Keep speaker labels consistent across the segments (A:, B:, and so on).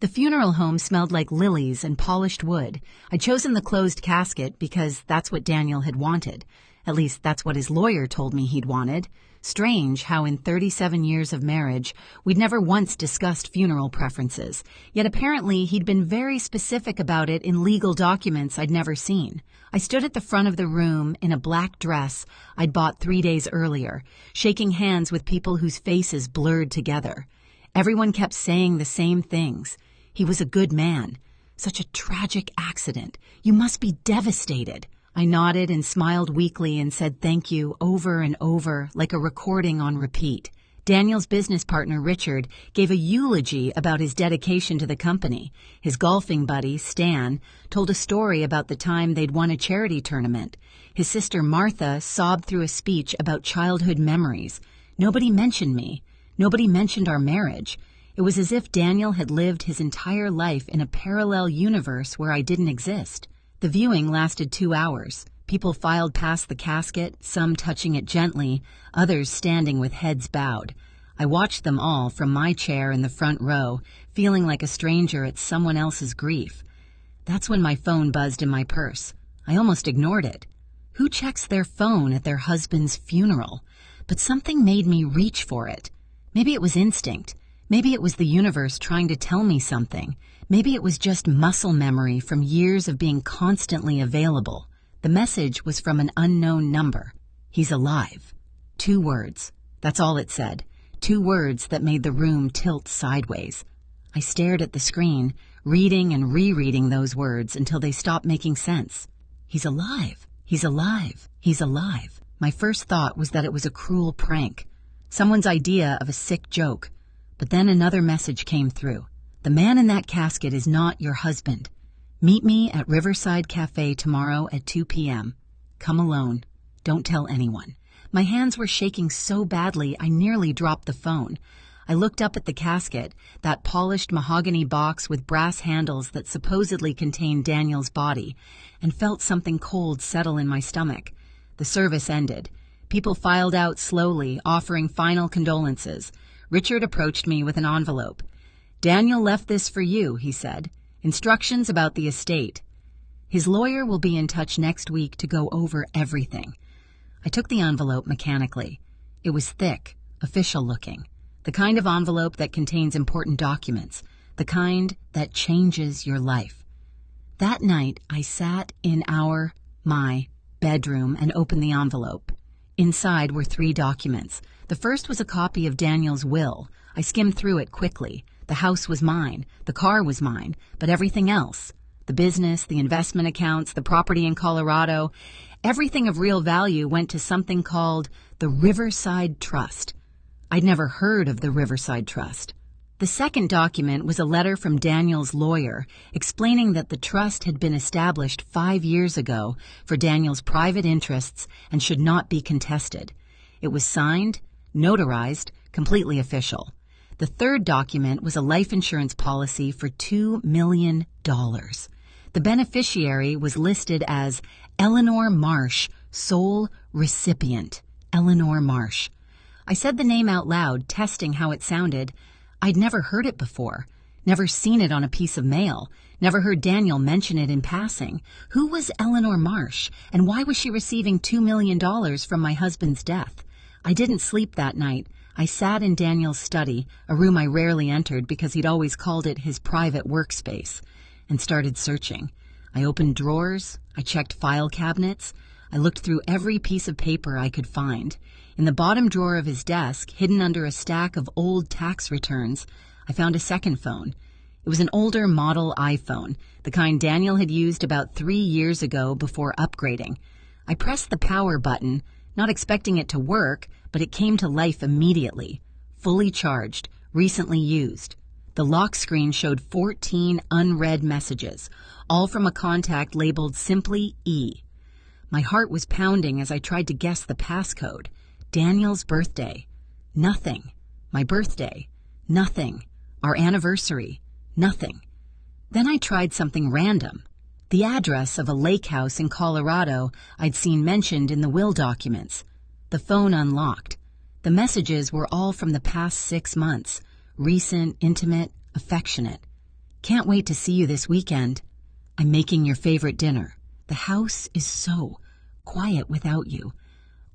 A: The funeral home smelled like lilies and polished wood. I'd chosen the closed casket because that's what Daniel had wanted. At least that's what his lawyer told me he'd wanted. Strange how in 37 years of marriage, we'd never once discussed funeral preferences. Yet apparently he'd been very specific about it in legal documents I'd never seen. I stood at the front of the room in a black dress I'd bought 3 days earlier, shaking hands with people whose faces blurred together. Everyone kept saying the same things. He was a good man. Such a tragic accident. You must be devastated. I nodded and smiled weakly and said thank you over and over like a recording on repeat. Daniel's business partner, Richard, gave a eulogy about his dedication to the company. His golfing buddy, Stan, told a story about the time they'd won a charity tournament. His sister, Martha, sobbed through a speech about childhood memories. Nobody mentioned me. Nobody mentioned our marriage. It was as if Daniel had lived his entire life in a parallel universe where I didn't exist. The viewing lasted 2 hours. People filed past the casket, some touching it gently, others standing with heads bowed. I watched them all from my chair in the front row, feeling like a stranger at someone else's grief. That's when my phone buzzed in my purse. I almost ignored it. Who checks their phone at their husband's funeral? But something made me reach for it. Maybe it was instinct. Maybe it was the universe trying to tell me something. Maybe it was just muscle memory from years of being constantly available. The message was from an unknown number. He's alive. 2 words. That's all it said. 2 words that made the room tilt sideways. I stared at the screen, reading and rereading those words until they stopped making sense. He's alive. He's alive. He's alive. My first thought was that it was a cruel prank. Someone's idea of a sick joke. But then another message came through. The man in that casket is not your husband. Meet me at Riverside Cafe tomorrow at 2 p.m. Come alone. Don't tell anyone. My hands were shaking so badly I nearly dropped the phone. I looked up at the casket, that polished mahogany box with brass handles that supposedly contained Daniel's body, and felt something cold settle in my stomach. The service ended. People filed out slowly, offering final condolences. Richard approached me with an envelope. "Daniel left this for you," he said. "Instructions about the estate. His lawyer will be in touch next week to go over everything." I took the envelope mechanically. It was thick, official-looking. The kind of envelope that contains important documents. The kind that changes your life. That night, I sat in my bedroom and opened the envelope. Inside were 3 documents. The first was a copy of Daniel's will. I skimmed through it quickly. The house was mine, the car was mine, but everything else, the business, the investment accounts, the property in Colorado, everything of real value went to something called the Riverside Trust. I'd never heard of the Riverside Trust. The second document was a letter from Daniel's lawyer explaining that the trust had been established 5 years ago for Daniel's private interests and should not be contested. It was signed, notarized, completely official. The third document was a life insurance policy for $2 million. The beneficiary was listed as Eleanor Marsh, sole recipient. Eleanor Marsh. I said the name out loud, testing how it sounded. I'd never heard it before, never seen it on a piece of mail, never heard Daniel mention it in passing. Who was Eleanor Marsh, and why was she receiving $2 million from my husband's death? I didn't sleep that night. I sat in Daniel's study, a room I rarely entered because he'd always called it his private workspace, and started searching. I opened drawers, I checked file cabinets, I looked through every piece of paper I could find. In the bottom drawer of his desk, hidden under a stack of old tax returns, I found a second phone. It was an older model iPhone, the kind Daniel had used about 3 years ago before upgrading. I pressed the power button, not expecting it to work, but it came to life immediately. Fully charged, recently used. The lock screen showed 14 unread messages, all from a contact labeled simply E. My heart was pounding as I tried to guess the passcode. Daniel's birthday. Nothing. My birthday. Nothing. Our anniversary. Nothing. Then I tried something random. The address of a lake house in Colorado I'd seen mentioned in the will documents. The phone unlocked. The messages were all from the past 6 months. Recent, intimate, affectionate. Can't wait to see you this weekend. I'm making your favorite dinner. The house is so quiet without you.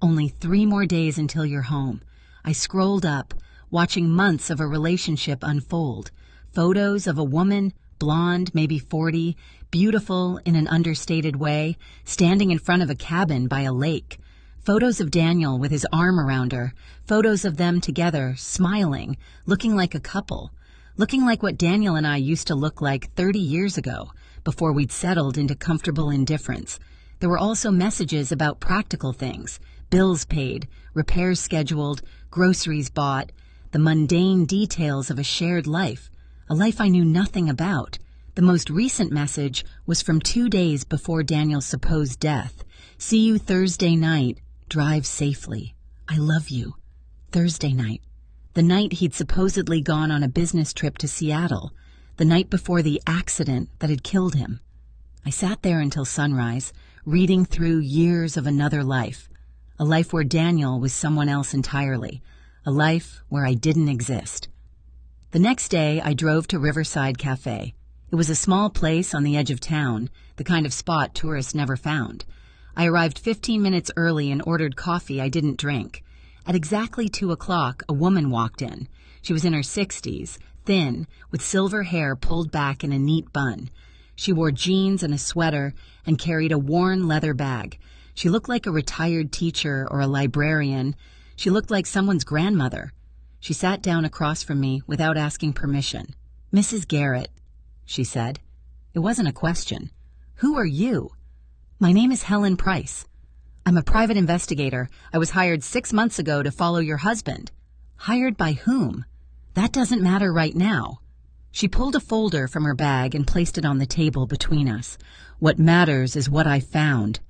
A: Only 3 more days until you're home. I scrolled up, watching months of a relationship unfold. Photos of a woman, blonde, maybe 40, beautiful in an understated way, standing in front of a cabin by a lake. Photos of Daniel with his arm around her. Photos of them together, smiling, looking like a couple. Looking like what Daniel and I used to look like 30 years ago, before we'd settled into comfortable indifference. There were also messages about practical things. Bills paid, repairs scheduled, groceries bought, the mundane details of a shared life, a life I knew nothing about. The most recent message was from 2 days before Daniel's supposed death. See you Thursday night. Drive safely. I love you. Thursday night. The night he'd supposedly gone on a business trip to Seattle. The night before the accident that had killed him. I sat there until sunrise, reading through years of another life. A life where Daniel was someone else entirely. A life where I didn't exist. The next day, I drove to Riverside Cafe. It was a small place on the edge of town, the kind of spot tourists never found. I arrived 15 minutes early and ordered coffee I didn't drink. At exactly 2 o'clock, a woman walked in. She was in her 60s, thin, with silver hair pulled back in a neat bun. She wore jeans and a sweater and carried a worn leather bag. She looked like a retired teacher or a librarian. She looked like someone's grandmother. She sat down across from me without asking permission. "Mrs. Garrett," she said. It wasn't a question. "Who are you?" "My name is Helen Price. I'm a private investigator. I was hired 6 months ago to follow your husband." "Hired by whom?" "That doesn't matter right now." She pulled a folder from her bag and placed it on the table between us. "What matters is what I found."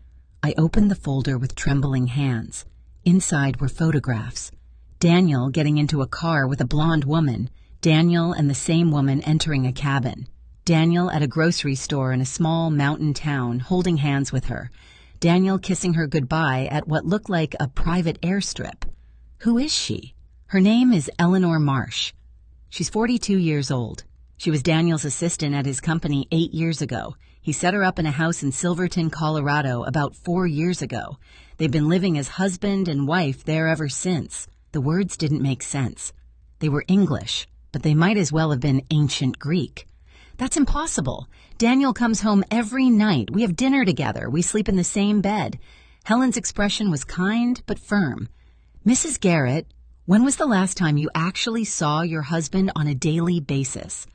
A: I opened the folder with trembling hands. Inside were photographs. Daniel getting into a car with a blonde woman. Daniel and the same woman entering a cabin. Daniel at a grocery store in a small mountain town, holding hands with her. Daniel kissing her goodbye at what looked like a private airstrip. Who is she? Her name is Eleanor Marsh. She's 42 years old. She was Daniel's assistant at his company 8 years ago. He set her up in a house in Silverton, Colorado about 4 years ago. They've been living as husband and wife there ever since. The words didn't make sense. They were English, but they might as well have been ancient Greek. "That's impossible. Daniel comes home every night. We have dinner together. We sleep in the same bed." Helen's expression was kind but firm. "Mrs. Garrett, when was the last time you actually saw your husband on a daily basis?"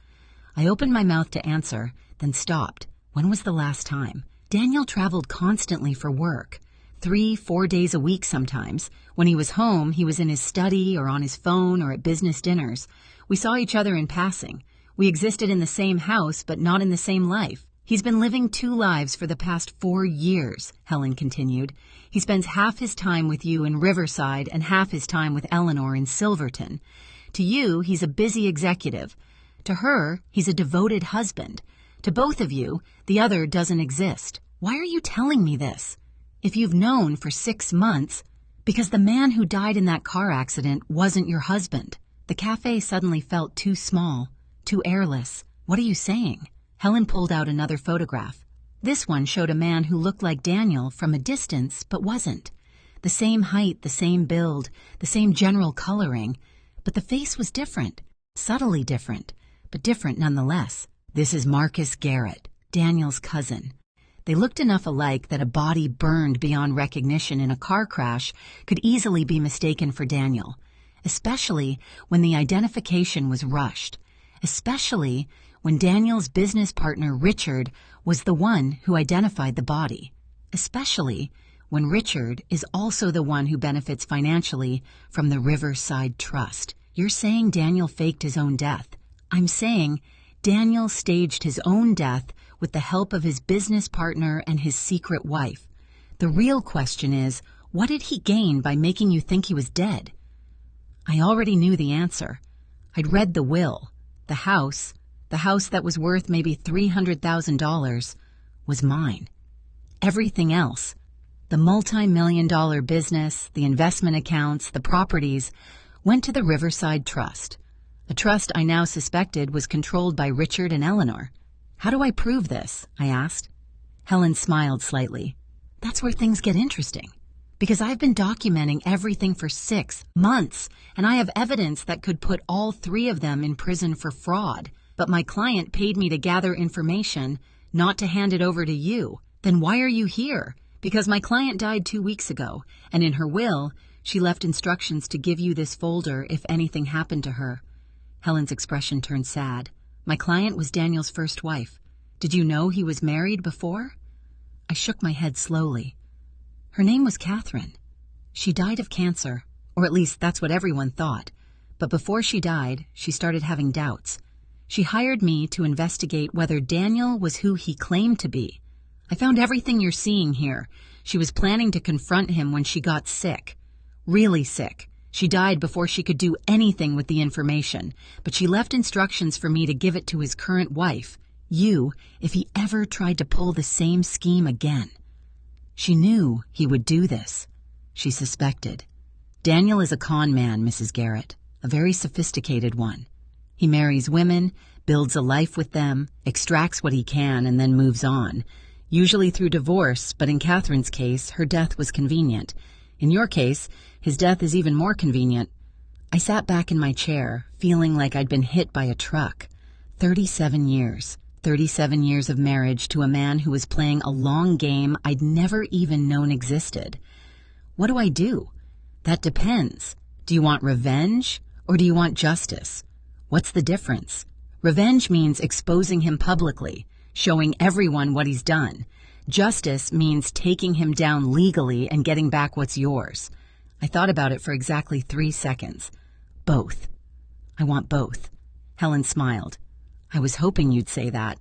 A: I opened my mouth to answer, then stopped. When was the last time? Daniel traveled constantly for work. 3-4 days a week sometimes. When he was home, he was in his study or on his phone or at business dinners. We saw each other in passing. We existed in the same house, but not in the same life. "He's been living 2 lives for the past 4 years, Helen continued. "He spends half his time with you in Riverside and half his time with Eleanor in Silverton. To you, he's a busy executive. To her, he's a devoted husband. To both of you, the other doesn't exist. Why are you telling me this? If you've known for 6 months, because the man who died in that car accident wasn't your husband." The cafe suddenly felt too small, too airless. "What are you saying?" Helen pulled out another photograph. This one showed a man who looked like Daniel from a distance, but wasn't. The same height, the same build, the same general coloring, but the face was different, subtly different, but different nonetheless. "This is Marcus Garrett, Daniel's cousin." They looked enough alike that a body burned beyond recognition in a car crash could easily be mistaken for Daniel, especially when the identification was rushed, especially when Daniel's business partner Richard was the one who identified the body, especially when Richard is also the one who benefits financially from the Riverside Trust. "You're saying Daniel faked his own death." "I'm saying Daniel staged his own death with the help of his business partner and his secret wife. The real question is, what did he gain by making you think he was dead?" I already knew the answer. I'd read the will. The house that was worth maybe $300,000, was mine. Everything else, the multi-million-dollar business, the investment accounts, the properties, went to the Riverside Trust, a trust I now suspected was controlled by Richard and Eleanor. How do I prove this? I asked. Helen smiled slightly. That's where things get interesting. Because I've been documenting everything for 6 months, and I have evidence that could put all 3 of them in prison for fraud. But my client paid me to gather information, not to hand it over to you. Then why are you here? Because my client died 2 weeks ago, and in her will, she left instructions to give you this folder if anything happened to her. Helen's expression turned sad. My client was Daniel's first wife. Did you know he was married before? I shook my head slowly. Her name was Catherine. She died of cancer, or at least that's what everyone thought. But before she died, she started having doubts. She hired me to investigate whether Daniel was who he claimed to be. I found everything you're seeing here. She was planning to confront him when she got sick. Really sick. She died before she could do anything with the information, but she left instructions for me to give it to his current wife, you, if he ever tried to pull the same scheme again. She knew he would do this. She suspected. Daniel is a con man, Mrs. Garrett, a very sophisticated one. He marries women, builds a life with them, extracts what he can, and then moves on, usually through divorce, but in Catherine's case, her death was convenient. In your case, his death is even more convenient. I sat back in my chair, feeling like I'd been hit by a truck. 37 years. 37 years of marriage to a man who was playing a long game I'd never even known existed. What do I do? That depends. Do you want revenge or do you want justice? What's the difference? Revenge means exposing him publicly, showing everyone what he's done. Justice means taking him down legally and getting back what's yours. I thought about it for exactly 3 seconds. Both. I want both. Helen smiled. I was hoping you'd say that.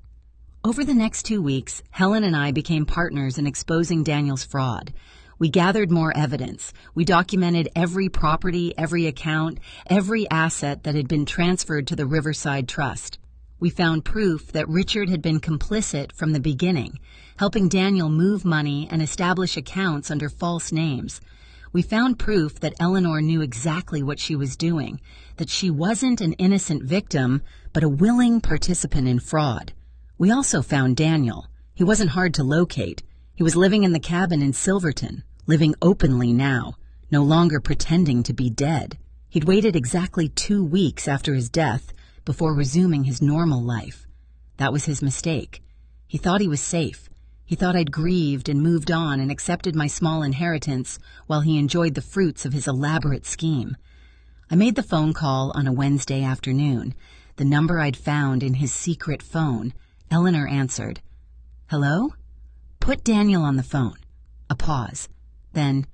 A: Over the next 2 weeks, Helen and I became partners in exposing Daniel's fraud. We gathered more evidence. We documented every property, every account, every asset that had been transferred to the Riverside Trust. We found proof that Richard had been complicit from the beginning, helping Daniel move money and establish accounts under false names. We found proof that Eleanor knew exactly what she was doing, that she wasn't an innocent victim, but a willing participant in fraud. We also found Daniel. He wasn't hard to locate. He was living in the cabin in Silverton, living openly now, no longer pretending to be dead. He'd waited exactly 2 weeks after his death before resuming his normal life. That was his mistake. He thought he was safe. He thought I'd grieved and moved on and accepted my small inheritance while he enjoyed the fruits of his elaborate scheme. I made the phone call on a Wednesday afternoon, the number I'd found in his secret phone. Eleanor answered. Hello? Put Daniel on the phone. A pause. Then,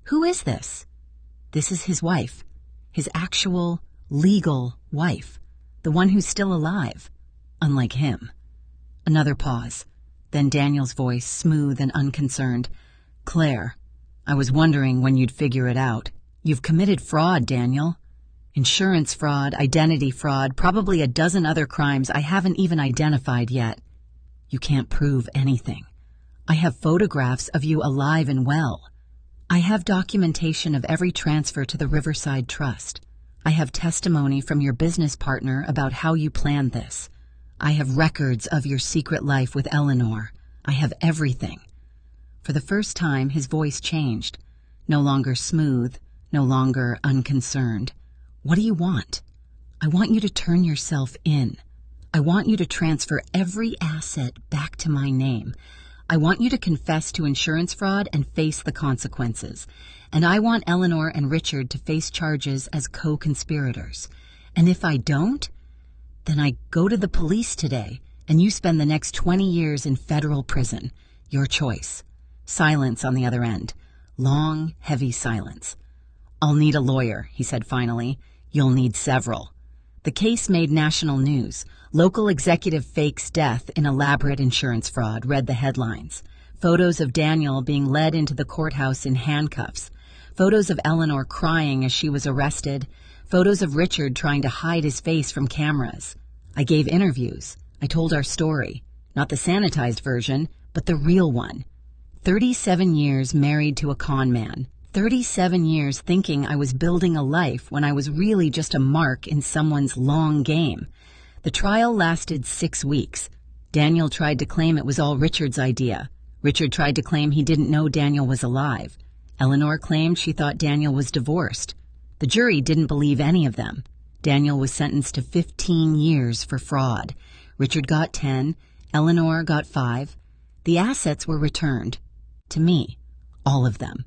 A: who is this? This is his wife. His actual, legal wife. The one who's still alive. Unlike him. Another pause. Then Daniel's voice, smooth and unconcerned. Claire, I was wondering when you'd figure it out. You've committed fraud, Daniel. Insurance fraud, identity fraud, probably a dozen other crimes I haven't even identified yet. You can't prove anything. I have photographs of you alive and well. I have documentation of every transfer to the Riverside Trust. I have testimony from your business partner about how you planned this. I have records of your secret life with Eleanor. I have everything. For the first time, his voice changed. No longer smooth, no longer unconcerned. What do you want? I want you to turn yourself in. I want you to transfer every asset back to my name. I want you to confess to insurance fraud and face the consequences. And I want Eleanor and Richard to face charges as co-conspirators. And if I don't, then I go to the police today, and you spend the next 20 years in federal prison. Your choice. Silence on the other end. Long, heavy silence. I'll need a lawyer, he said finally. You'll need several. The case made national news. Local executive fakes death in elaborate insurance fraud, read the headlines. Photos of Daniel being led into the courthouse in handcuffs. Photos of Eleanor crying as she was arrested. Photos of Richard trying to hide his face from cameras. I gave interviews. I told our story. Not the sanitized version, but the real one. 37 years married to a con man. 37 years thinking I was building a life when I was really just a mark in someone's long game. The trial lasted 6 weeks. Daniel tried to claim it was all Richard's idea. Richard tried to claim he didn't know Daniel was alive. Eleanor claimed she thought Daniel was divorced. The jury didn't believe any of them. Daniel was sentenced to 15 years for fraud. Richard got 10. Eleanor got 5. The assets were returned. To me. All of them.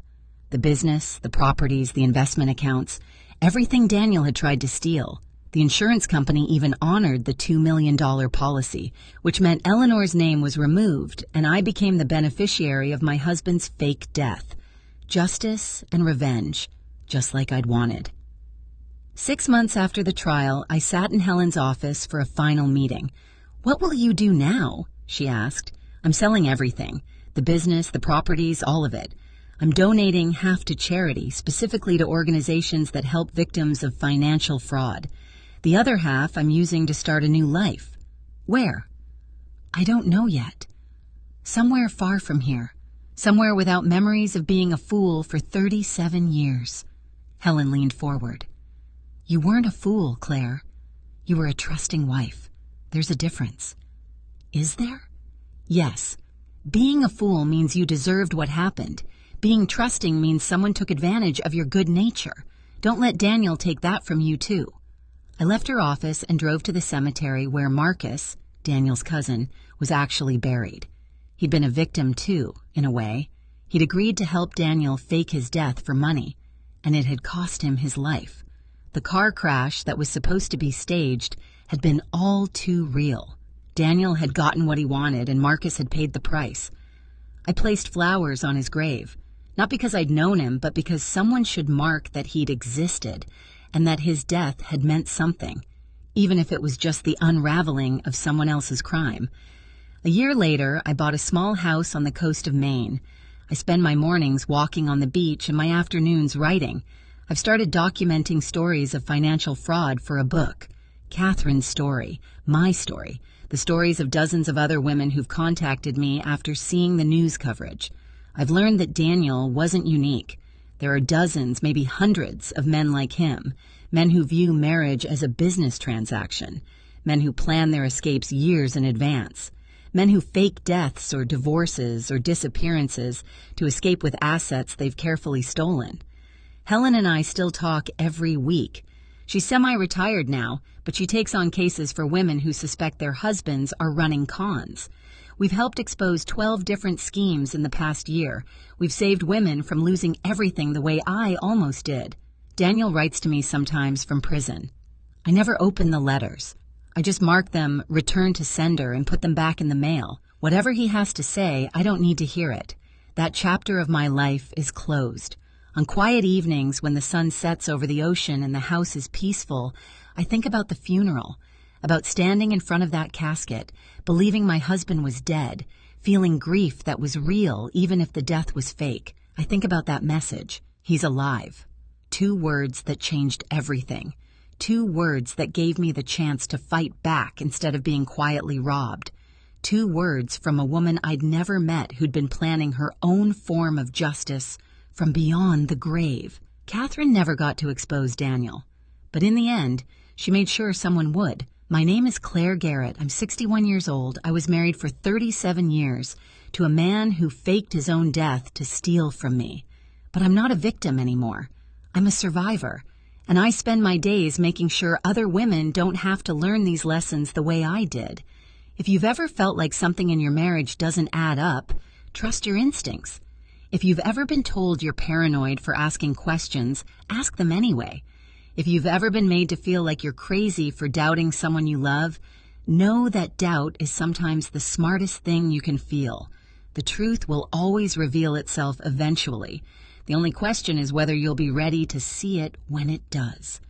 A: The business, the properties, the investment accounts, everything Daniel had tried to steal. The insurance company even honored the $2 million policy, which meant Eleanor's name was removed and I became the beneficiary of my husband's fake death. Justice and revenge, just like I'd wanted. 6 months after the trial, I sat in Helen's office for a final meeting. "What will you do now?" she asked. "I'm selling everything. The business, the properties, all of it. I'm donating half to charity, specifically to organizations that help victims of financial fraud. The other half I'm using to start a new life." "Where?" "I don't know yet. Somewhere far from here. Somewhere without memories of being a fool for 37 years. Helen leaned forward. "You weren't a fool, Claire. You were a trusting wife. There's a difference." "Is there?" "Yes. Being a fool means you deserved what happened. Being trusting means someone took advantage of your good nature. Don't let Daniel take that from you, too." I left her office and drove to the cemetery where Marcus, Daniel's cousin, was actually buried. He'd been a victim, too, in a way. He'd agreed to help Daniel fake his death for money, and it had cost him his life. The car crash that was supposed to be staged had been all too real. Daniel had gotten what he wanted, and Marcus had paid the price. I placed flowers on his grave, not because I'd known him, but because someone should mark that he'd existed, and that his death had meant something, even if it was just the unraveling of someone else's crime. A year later, I bought a small house on the coast of Maine. I spend my mornings walking on the beach and my afternoons writing. I've started documenting stories of financial fraud for a book. Catherine's story, my story, the stories of dozens of other women who've contacted me after seeing the news coverage. I've learned that Daniel wasn't unique. There are dozens, maybe hundreds, of men like him, men who view marriage as a business transaction, men who plan their escapes years in advance, men who fake deaths or divorces or disappearances to escape with assets they've carefully stolen. Helen and I still talk every week. She's semi-retired now, but she takes on cases for women who suspect their husbands are running cons. We've helped expose 12 different schemes in the past year. We've saved women from losing everything the way I almost did. Daniel writes to me sometimes from prison. I never open the letters. I just mark them return to sender and put them back in the mail. Whatever he has to say, I don't need to hear it. That chapter of my life is closed. On quiet evenings when the sun sets over the ocean and the house is peaceful, I think about the funeral, about standing in front of that casket, believing my husband was dead, feeling grief that was real even if the death was fake. I think about that message, he's alive. 2 words that changed everything. 2 words that gave me the chance to fight back instead of being quietly robbed. 2 words from a woman I'd never met who'd been planning her own form of justice from beyond the grave. Catherine never got to expose Daniel, but in the end, she made sure someone would. My name is Claire Garrett. I'm 61 years old. I was married for 37 years to a man who faked his own death to steal from me. But I'm not a victim anymore. I'm a survivor, and I spend my days making sure other women don't have to learn these lessons the way I did. If you've ever felt like something in your marriage doesn't add up, trust your instincts. If you've ever been told you're paranoid for asking questions, ask them anyway. If you've ever been made to feel like you're crazy for doubting someone you love, know that doubt is sometimes the smartest thing you can feel. The truth will always reveal itself eventually. The only question is whether you'll be ready to see it when it does.